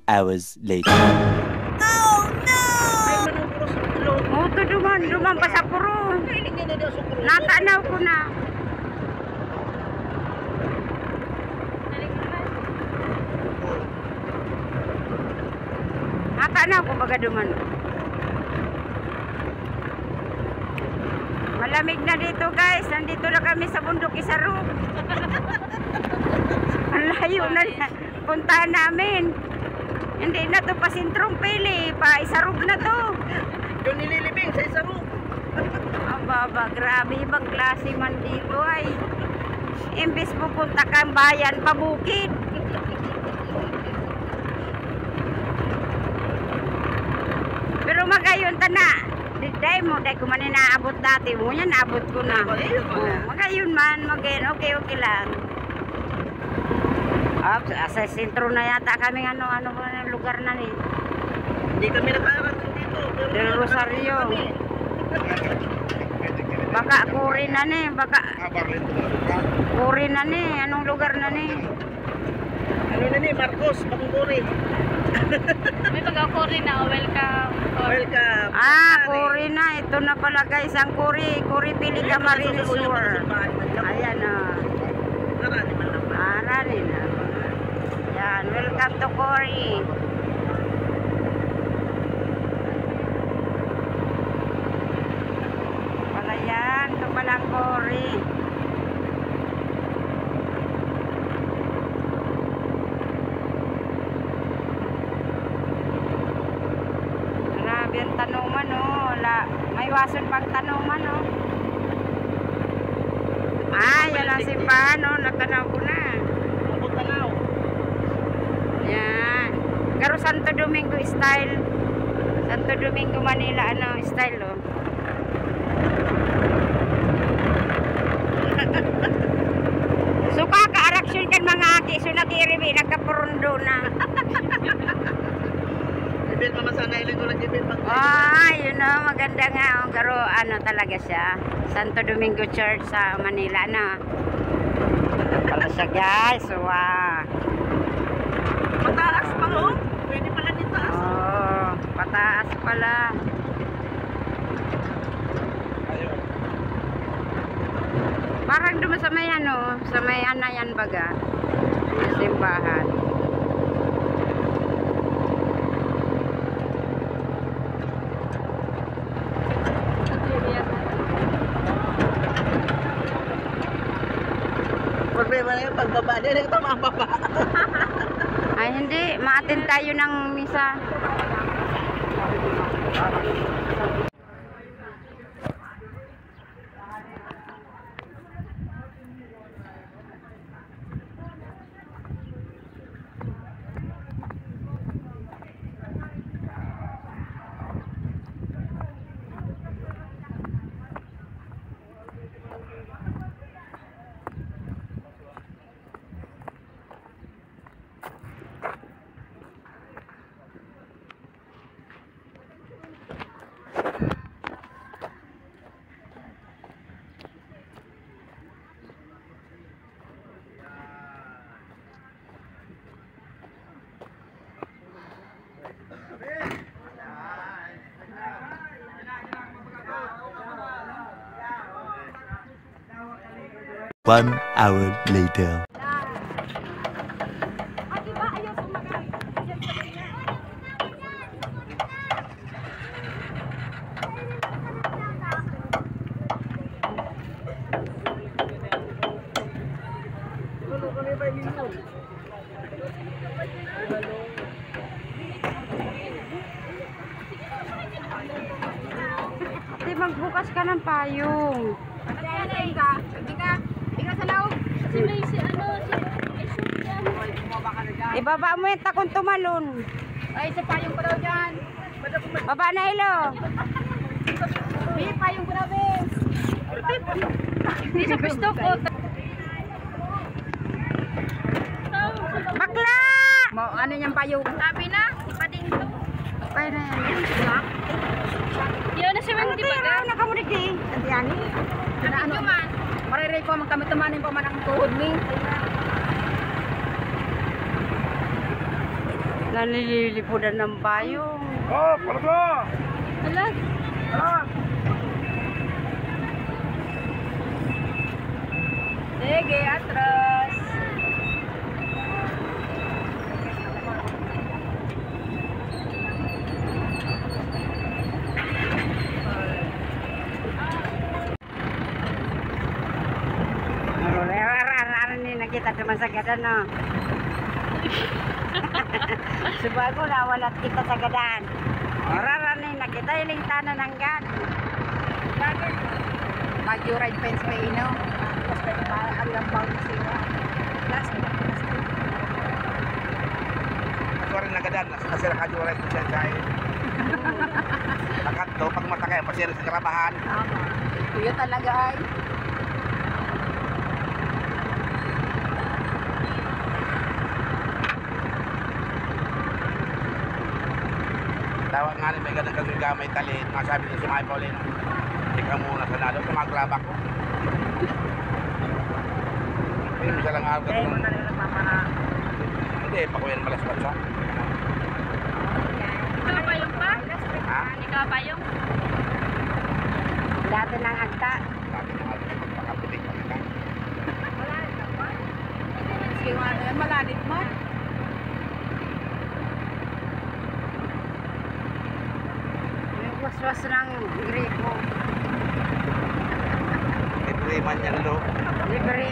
hours later. Oh no! Oh, to duman pa sa puro. Natanaw ko na. Natanaw ko baga duman. Malamig na dito guys. Nandito na kami sa bundok Isarog. Ang layo na puntahan namin. Hindi na to pa Sintrong Pili. Pa Isarog na to. Doon nililibing sa Isarog. Aba, grabe. Ibang klase man dito ay. Imbis pupunta kang bayan, pabukid. Pero magayon ta na. Day mo, day ko man inaabot dati mo. Yan, naabot ko na. Magayon man, okay lang. Sa sentro na yata kami ano lugar na ni. Hindi kami nakarating dito. Del Rosario. Baka Kuri na ni, Kuri na ni, anong lugar na ni? Ano na ni, Marcos, Pangkuri. May pag-Kuri na, welcome. Welcome. Kuri na, ito na pala guys, ang Kuri Pili Camarines Sur. Ayan Arani na. Yan, welcome to Kuri. Pala yan, ito pala ang Kuri. Grabe ang tanuman may wason pang tanuman yan ang simbahan natanaw ko na. Tanaw. Yan. Pero Santo Domingo style. Santo Domingo, Manila, style, Suka ka, araksyon kan mga aki. So, nag-iribi, nagkapurundo na. Ibig naman sana ilang ulang ibig. Yun maganda nga. Pero talaga siya. Santo Domingo Church sa Manila, Pala siya, guys. Wow. Mataas pa, Pwede pala dito taas. Pataas pala. Parang doon sa may sa may yan baga. Yung simbahan. Problema na yung pagbaba. Hindi ito mababa. Ay hindi, maatin tayo ng misa. One hour later. Magbukas ka ng payong. Ibaba mo yung takong tumalon. Ay, sa payong ko daw dyan. Baba na ilo. May payong ko daw, Hindi sa gusto ko. Bakla! Ano niyang payong? Sabi na, ipading to. Pay na yan. Yun na 70 pa ka. Nakamunik eh. Ano? Mariray ko man kami tumanin pa man ang tuhod ni. Nanililipudan ng payong. Oh, palago! Alag. Sige, atras. Nakita naman sa gadan, no? Subago na walat kita sa gadan. Oraranin na kita iling tanan ng gad. Mag-ride fence may ino. Tapos may hanggang bawang sila. Last. Sorry na gadan, nasira ka di walay ko siya siya. Takat do, pag matakay, masira sa karabahan. Tama. Kuya talaga ay. Tawag nga rin, may ganun kang gamay talit. Masabi niya si Mike Paulino. Ikaw muna sa lalo, tumagrabak ko. Hindi mo siya lang araw ka doon. Hindi, pa ko yan malasbat siya. Ikaw pa yung pa? Ha? Ikaw pa yung? Dati ng agta. Sabi niya nga, pagpakapitik kami ka. Sige, malanit mo. Waswas ng gripo. Libre man yan lo. Libre.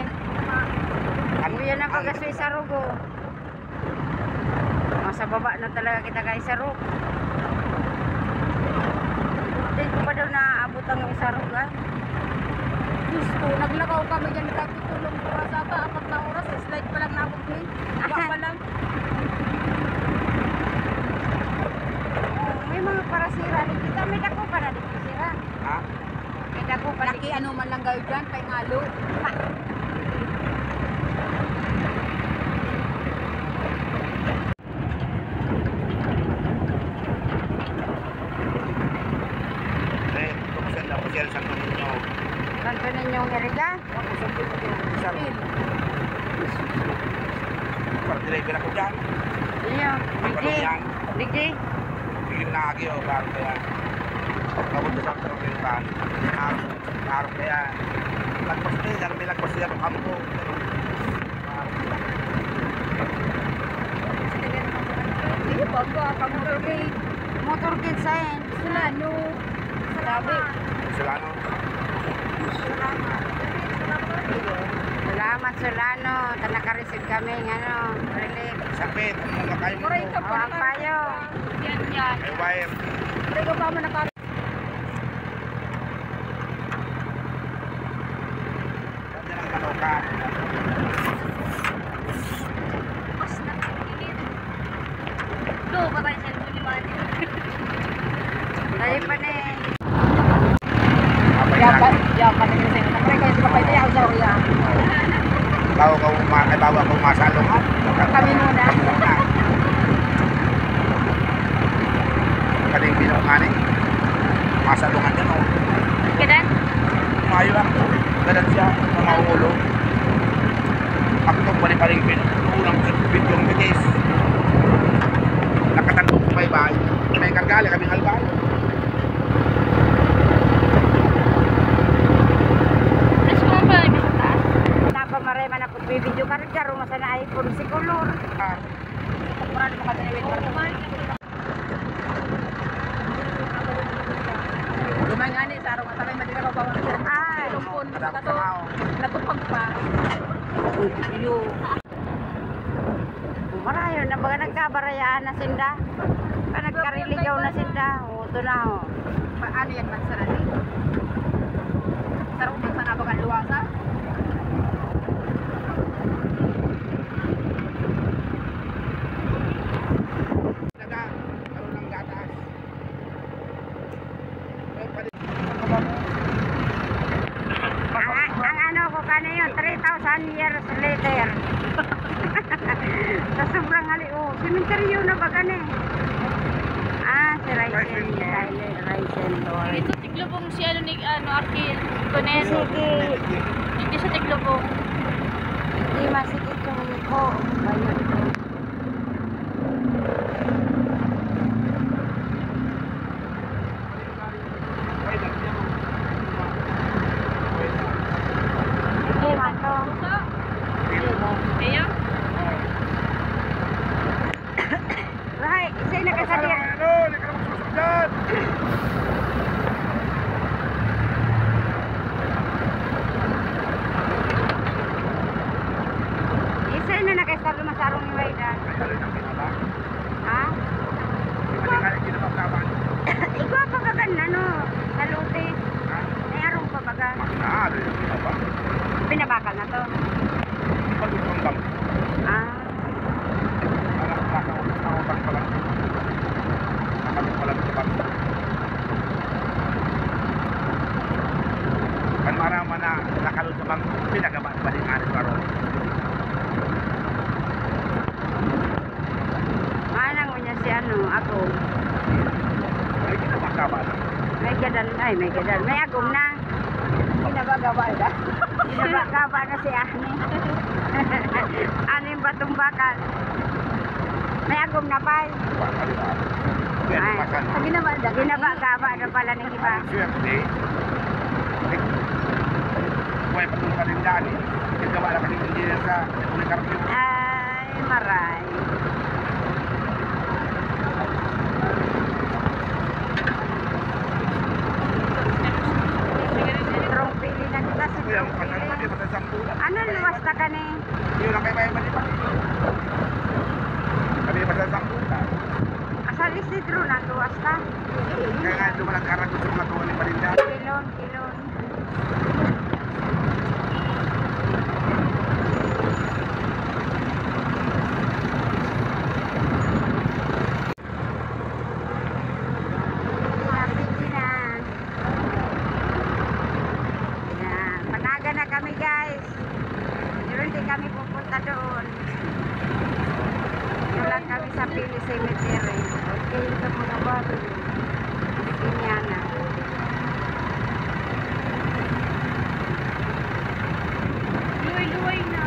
Yan ang pag-asway sa rugo. Sa baba na talaga kita kay sa rug. Hindi ko pa daw naaabot ang isa rug, ha? Diyos ko, naglakaw kami dyan kami tulong oras ata, 4 na oras, slide pa lang naabot ni. Iba pa lang. May mga parasira din kita. May dako pa na din sira. Ha? May dako pa Laki ano man lang gayo dyan, kay ngalo. Eh, kumusin daw ko siya sa ninyo. Kanto ninyong iriga. Para driver ako dyan. Iyo. Digdi. Digdi. Biglim na agi o, baro kaya. Kabot sa sa pagkalitan. Baro kaya. Lagpas na yan, may lagpas na yan ang kampo. Sige, bago, pag-motorcade. Motorcade sign. Sulano. Sabi. Sila no? Salamat Solano. Naka-receive kami ng ano, relief. Sakit, ano na kayo mo? Maray ka pa. Ang payo. Yan, yan. May wire. Maray ka pa mo naka... Yan ang kanoka. Mas nakikinig. Do, patay siya ng buliman. Dahil pa na eh. Yakan na kasi. Maray ka, hindi ka pa ito yung sa Roya. Bago ako masalong. Kami muna. Kading binunganin. Masalungan yan o. Kadan? Mayo lang. Galan siya. Mga ulo. Aktong bali-paling unang yung bitis. Nakatandok sa may bahay. May kargali kaming halbay. Mas mo ba yung sa taas? Napamaray man ako video ka rin karo masana iPhone si color. Mura na makadaliwin pa naman. Gumangani sa araw at may madira ka bawang siya. Ay. Tumpon. Kadang Kato. tao. Natupag pa. Iyo. Marayo na baga nagkabarayaan na sinda. Ka nagkariligaw na sinda. O ito na o. Paano yan man sa rali? Sarong din sana bagang luwasa? Karoon ng gatas. Ang ano ko kano yun, 3,000 years later. Sa sobrang hali, oh, simenteryo na ba gani? Si Ryzen Lord. Ito tiglubong si ano ni Arkil. Tonel. Sige, Hindi siya tiglubong. hindi masikit yung ko. Bayo ito. gadal. Ay, may gadal. May agom na. Ginabagawa na. Ginabagawa na si Ani. Ano yung batong bakal? May agom na pa. Yan, Ay. pasan. Ginabagawa na pala ng iba. Swerte. Buhay pa ka rin daan eh. Nagawa na kasi engineer sa Policarpio. Ay, maray. Strong pili na kita sa Kuya, strong pasan pili. pa di pasan sampu. Ano luwas na ka ni? Yun lang kayo may malipas. Kami pasan sampu. Asal Isidro na luwas na. Kaya nga dumalang karagot sa mga tuwan ni Marinda. Kilon, kilon. Happy na. Yan. Panaga na kami guys. Pero hindi kami pupunta doon. Ito lang kami sa Pili Cemetery. Okay, ito mga bago. Pinyana. Luway-luway na.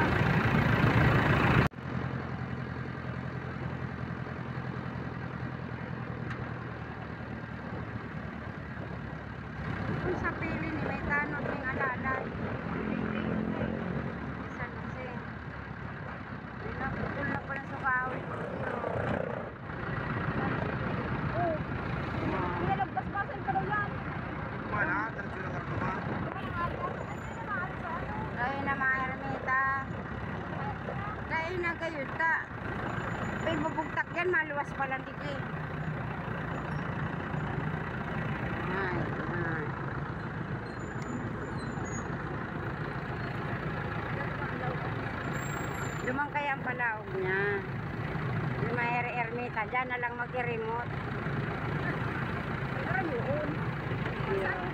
Kung sa Pili ni may tanod ng alalay. San Jose. Pinaputol na pala sa kawin ko. Pinalagpas-pasan ka daw yan. Wala, talagang sila kartuma. Kaya na mga ermita. Kaya na kayo ta. Ay, bubugtak yan, maluwas pa lang dito eh. Ay, ay. Lumang kaya ang palaog niya. Yung mga ermita, dyan na lang mag-remote. Yeah.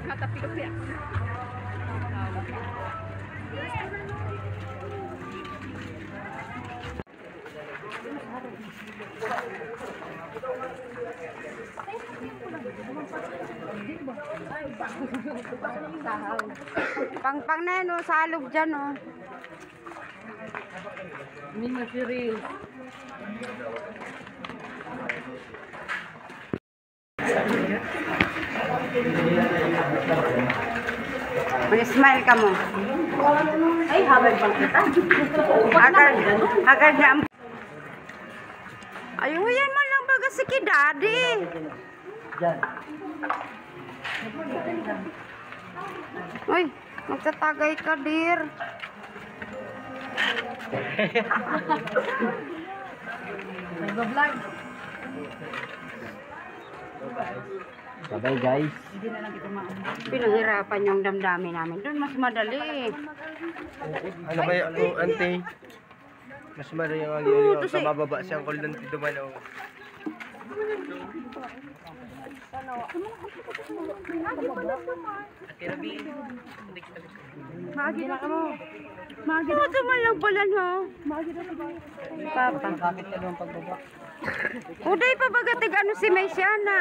Matapik yan. Pang na yan, oh, salog dyan, oh. May material. Mag-smile ka mo. Ay, habang bang kita. Agad na. Ayun, yan man lang baga si Kidadi. Uy, magtatagay ka, dear. Nag-vlog. Bye guys. Pinahirapan yung damdamin namin. Doon mas madali. Ano kaya ako, ante? Mas mara yung Oo, to sa si- mababa siyang kulon dito dumanaw. Magi na mo. Oo, tuman lang pala, no? Papa. Bakit ka naman pagbaba? Uday pa bagatig ano si Mesiana.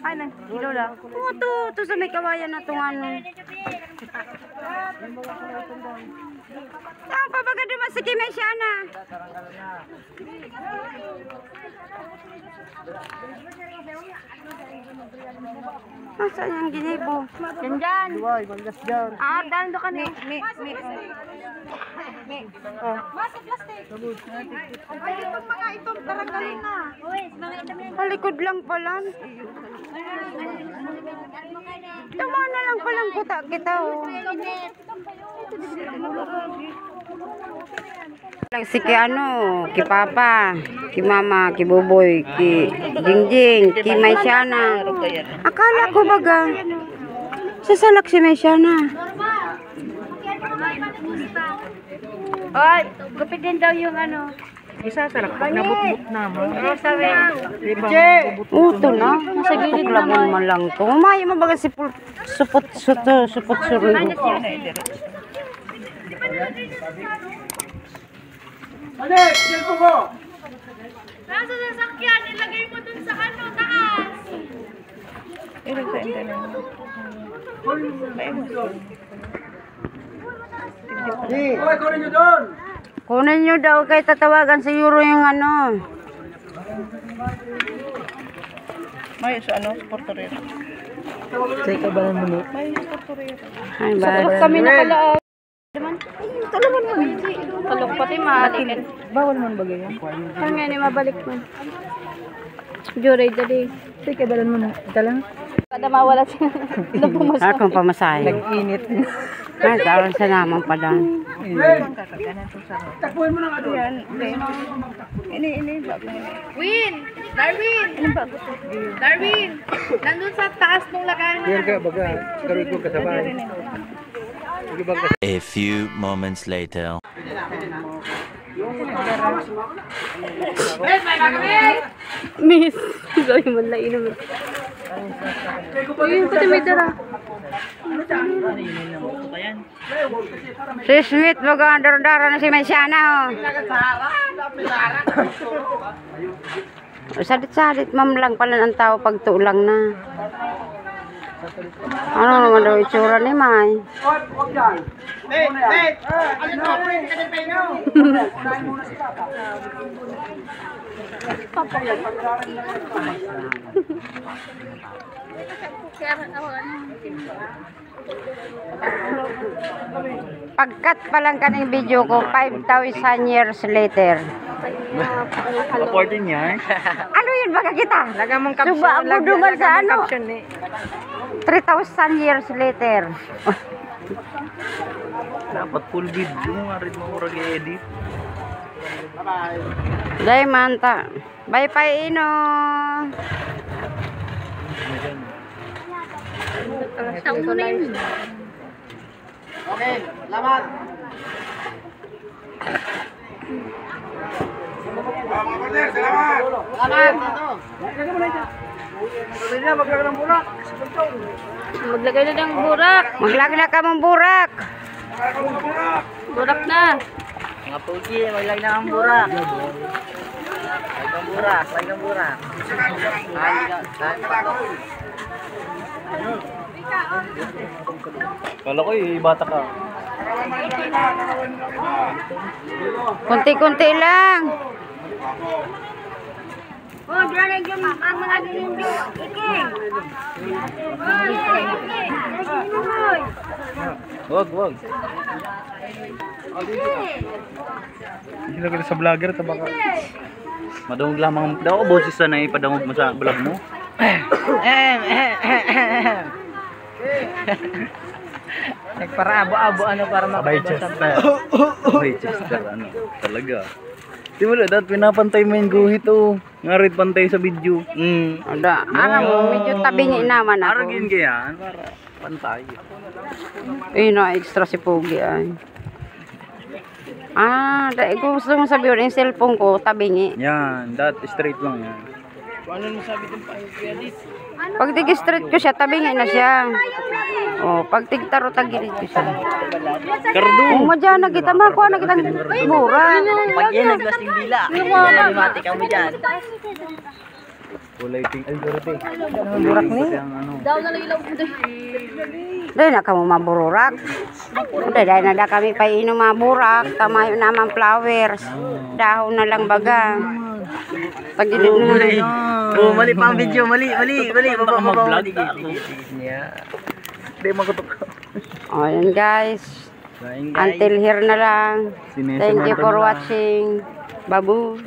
Ay, nang kilo lang. Oo, to sa may kawayan na itong ano. Saan pa baga duman si Mesiana? Nasaan yung ginibo? Yan dyan. Duway, magdas dyan. Ah, dahil doon ka ni. Sa likod lang pala. Tama na lang palang kuta kita, oh. Lang si ki ano, ki Papa, ki Mama, ki Buboy, ki Jingjing, ki Maisyana. Akala ko baga sasalak si Maisyana. Ay, gupit din daw yung ano. Isa sarap pag nabutbut naman. Uto na. Nasa gilid lamon man lang to. Umaya mabaga si supot suri. Nasa sasakyan, ilagay mo dun sa ano, taas. Kunin nyo daw kay tatawagan sa Euro yung ano. May sa ano, portorero. Ay, bad. Kami nakalaag. Talok pati malikin. Bawal man bagay yan. Saan nga ni mabalik man? Juray dali. Sige, balan mo na. Dalang. Kada mawala siya. Akong pamasahe. Init. Ay, karon sa namang padan. Takbuhin mo na nga doon. Win! Darwin! Darwin! Nandun sa taas nung lagayan Yan ka, baga. Karoon ko kasabay. A few moments later. Miss! Gawin mo lang inom. Uy, pati may dara. Si Smith, baga dara na si Mesiana. Sadit-sadit, ma'am lang pala ang tao pag tuulang na. Ano naman daw itsura ni May? Pagkat pa lang kaning video ko, 5,000 years later. 14 yan. Ano yun baka kita? Lagyan mong caption. Suba ang budungan sa ano? Caption eh. 3,000 years later. Dapat full video nga rin mo murag i-edit. Day manta. Bye-bye Ino. Okay, lamat. Maglagay na ng burak. Maglagay na ka mong burak. Burak na. Mga pugi, maglagay na ang burak. Lagay ng burak. Kala ko bata ka. Kunti-kunti lang. Oh, diyan yung ang mga hindi. Wag. Sila kita sa vlogger, tabaka. Madungog lamang daw boses na ipadungog mo sa vlog mo. Nagpara abo-abo ano para Sabay makabasa. Wait, Chester, ano? Talaga. Di mo dahil pinapantay mo yung guhit oh. Ngarit pantay sa video. Ada, ano, medyo tabingi naman ako. Aragin kaya para pantay. Ino, extra si Pogi ay. Dahil kung gusto mong sabihin, yung cellphone ko, tabingi. Yan, straight lang yan. Ano mo sabi itong pahinga dito? Pag tig-straight ko siya, tabingi na siya. Oh, pag tigtaro, tagilid ko siya. Kardo! Kung madyan na kita, makuha na kitang mura. Pag yan naglasing dila. Mati ka mo dyan. Kulay pink. Ay, gurete. Burak ni? Ano? Daw na lang ilaw mo doon. Dahil na kamo mabururak. Dahil na kami pa inom maburak. Tamayo naman flowers. Dahon na lang baga. Tagilid na lang. Oh, mali pa ang video. Mali. Baba. Hindi makutok. O yan guys. Until here na lang. Thank you for watching. Babu.